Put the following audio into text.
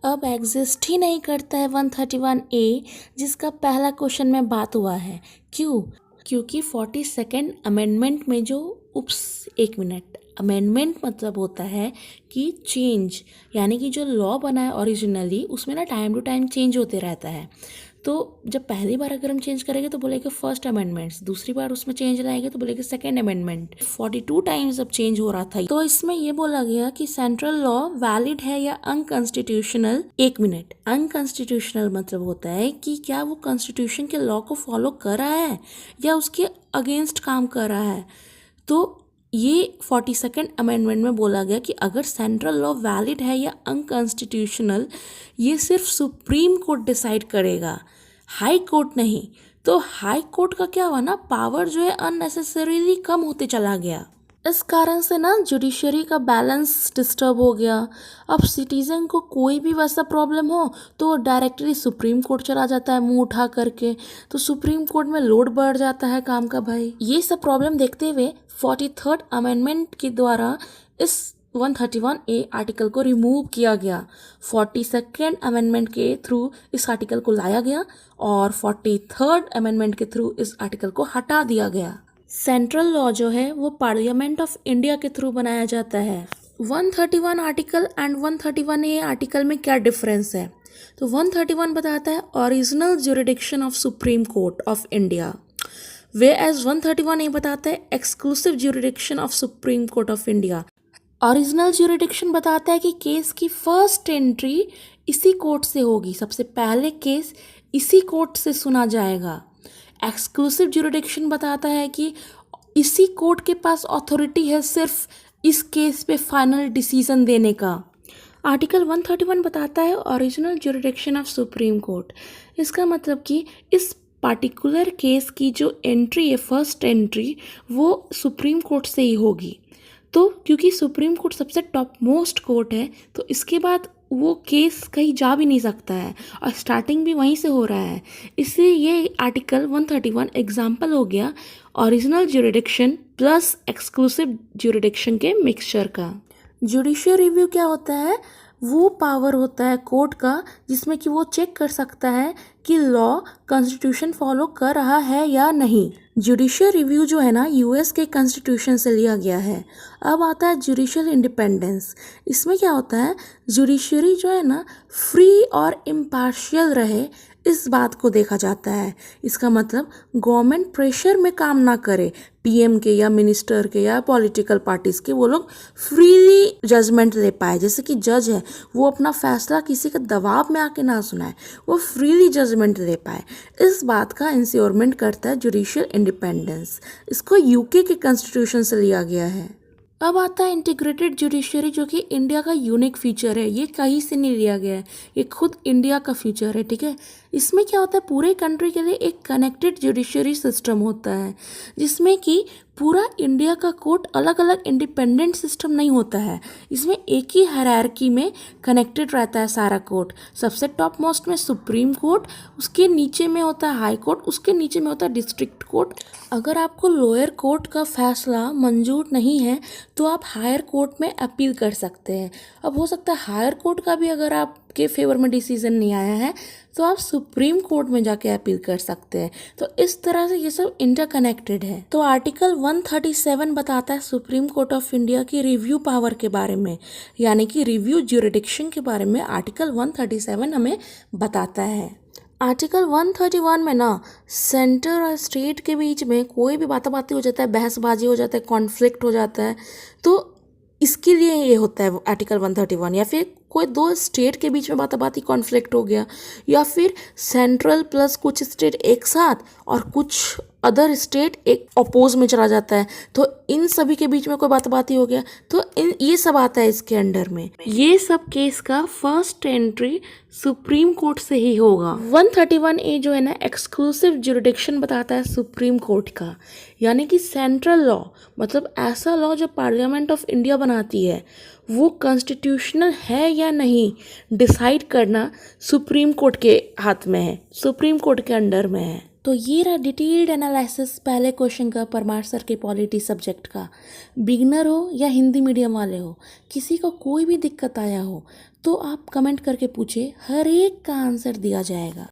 अब एग्जिस्ट ही नहीं करता है 131A, जिसका पहला क्वेश्चन में बात हुआ है। क्यों? क्योंकि 42nd अमेंडमेंट में जो एक मिनट, अमेंडमेंट मतलब होता है कि चेंज, यानी कि जो लॉ बना है ओरिजिनली उसमें ना टाइम टू टाइम चेंज होते रहता है। तो जब पहली बार अगर हम चेंज करेंगे तो बोलेगा फर्स्ट अमेंडमेंट्स, दूसरी बार उसमें चेंज लाएंगे तो बोलेगा सेकेंड अमेंडमेंट। 42 टाइम्स अब चेंज हो रहा था। तो इसमें ये बोला गया कि सेंट्रल लॉ वैलिड है या अनकॉन्स्टिट्यूशनल। एक मिनट, अनकॉन्स्टिट्यूशनल मतलब होता है कि क्या वो कॉन्स्टिट्यूशन के लॉ को फॉलो कर रहा है या उसके अगेंस्ट काम कर रहा है। तो ये 42nd अमेंडमेंट में बोला गया कि अगर सेंट्रल लॉ वैलिड है या अनकॉन्स्टिट्यूशनल, ये सिर्फ सुप्रीम कोर्ट डिसाइड करेगा, हाई कोर्ट नहीं। तो हाई कोर्ट का क्या हुआ ना, पावर जो है अननेसेसरीली कम होते चला गया। इस कारण से ना जुडिशरी का बैलेंस डिस्टर्ब हो गया। अब सिटीजन को कोई भी वैसा प्रॉब्लम हो तो वो डायरेक्टली सुप्रीम कोर्ट चला जाता है मुंह उठा करके, तो सुप्रीम कोर्ट में लोड बढ़ जाता है काम का भाई। ये सब प्रॉब्लम देखते हुए 43rd अमेंडमेंट के द्वारा इस 131A आर्टिकल को रिमूव किया गया। 42nd अमेंडमेंट के थ्रू इस आर्टिकल को लाया गया और 43rd अमेंडमेंट के थ्रू इस आर्टिकल को हटा दिया गया। सेंट्रल लॉ जो है वो पार्लियामेंट ऑफ इंडिया के थ्रू बनाया जाता है। 131 आर्टिकल एंड 131A आर्टिकल में क्या डिफरेंस है? तो 131 बताता है original jurisdiction of Supreme Court of India, whereas 131A बताता है exclusive jurisdiction of Supreme Court of India. Original jurisdiction बताता है कि केस की फर्स्ट एंट्री इसी कोर्ट से होगी, सबसे पहले केस इसी कोर्ट से सुना जाएगा। एक्सक्लूसिव ज्यूरिडिक्शन बताता है कि इसी कोर्ट के पास अथॉरिटी है सिर्फ इस केस पे फाइनल डिसीजन देने का। आर्टिकल 131 बताता है original jurisdiction of Supreme court. इसका मतलब कि इस पार्टिकुलर केस की जो एंट्री है, फर्स्ट एंट्री, वो सुप्रीम कोर्ट से ही होगी। तो क्योंकि सुप्रीम कोर्ट सबसे टॉप मोस्ट कोर्ट है, तो इसके बाद वो केस कहीं जा भी नहीं सकता है और स्टार्टिंग भी वहीं से हो रहा है। इससे ये आर्टिकल 131 एग्जाम्पल हो गया original jurisdiction plus exclusive jurisdiction के मिक्सचर का। जुडिशियल रिव्यू क्या होता है? वो पावर होता है कोर्ट का जिसमें कि वो चेक कर सकता है कि लॉ कॉन्स्टिट्यूशन फॉलो कर रहा है या नहीं। जुडिशियल रिव्यू जो है ना यूएस के कॉन्स्टिट्यूशन से लिया गया है। अब आता है जुडिशियल इंडिपेंडेंस। इसमें क्या होता है, जुडिशरी जो है ना फ्री और इम्पार्शियल रहे, इस बात को देखा जाता है। इसका मतलब गवर्नमेंट प्रेशर में काम ना करे, पीएम के या मिनिस्टर के या पॉलिटिकल पार्टीज के, वो लोग फ्रीली जजमेंट ले पाए। जैसे कि जज है, वो अपना फैसला किसी के दबाव में आके ना सुनाए, वो फ्रीली जजमेंट ले पाए। इस बात का इंश्योरमेंट करता है जुडिशियल इंडिपेंडेंस। इसको यूके के कॉन्स्टिट्यूशन से लिया गया है। अब आता है इंटीग्रेटेड जुडिशरी, जो कि इंडिया का यूनिक फीचर है। ये कहीं से नहीं लिया गया है, ये खुद इंडिया का फीचर है, ठीक है। इसमें क्या होता है, पूरे कंट्री के लिए एक कनेक्टेड जुडिशरी सिस्टम होता है, जिसमें कि पूरा इंडिया का कोर्ट अलग अलग इंडिपेंडेंट सिस्टम नहीं होता है। इसमें एक ही हायरार्की में कनेक्टेड रहता है सारा कोर्ट। सबसे टॉप मोस्ट में सुप्रीम कोर्ट, उसके नीचे में होता है हाई कोर्ट, उसके नीचे में होता है डिस्ट्रिक्ट कोर्ट। अगर आपको लोअर कोर्ट का फैसला मंजूर नहीं है तो आप हायर कोर्ट में अपील कर सकते हैं। अब हो सकता है हायर कोर्ट का भी अगर आपके फेवर में डिसीजन नहीं आया है तो आप सुप्रीम कोर्ट में जाके अपील कर सकते हैं। तो इस तरह से ये सब इंटरकनेक्टेड है। तो आर्टिकल 137 बताता है सुप्रीम कोर्ट ऑफ इंडिया की रिव्यू पावर के बारे में, यानी कि रिव्यू ज्यूरिडिक्शन के बारे में आर्टिकल 137 हमें बताता है। आर्टिकल 131 में ना सेंटर और स्टेट के बीच में कोई भी बाताबाती हो जाता है, बहसबाजी हो जाता है, कॉन्फ्लिक्ट हो जाता है, तो इसके लिए ये होता है आर्टिकल 131। या फिर कोई दो स्टेट के बीच में बाताबाती कॉन्फ्लिक्ट हो गया, या फिर सेंट्रल प्लस कुछ स्टेट एक साथ और कुछ अदर स्टेट एक अपोज में चला जाता है, तो इन सभी के बीच में कोई बाताबाती हो गया, तो ये सब आता है इसके अंडर में। ये सब केस का फर्स्ट एंट्री सुप्रीम कोर्ट से ही होगा। 131A जो है ना एक्सक्लूसिव जुरिडिक्शन बताता है सुप्रीम कोर्ट का, यानी कि सेंट्रल लॉ, मतलब ऐसा लॉ जो पार्लियामेंट ऑफ इंडिया बनाती है, वो कॉन्स्टिट्यूशनल है या नहीं डिसाइड करना सुप्रीम कोर्ट के हाथ में है, सुप्रीम कोर्ट के अंडर में है। तो ये रहा डिटेल्ड एनालिसिस पहले क्वेश्चन का परमार सर के पॉलिटी सब्जेक्ट का। बिगनर हो या हिंदी मीडियम वाले हो, किसी को कोई भी दिक्कत आया हो तो आप कमेंट करके पूछे, हर एक का आंसर दिया जाएगा।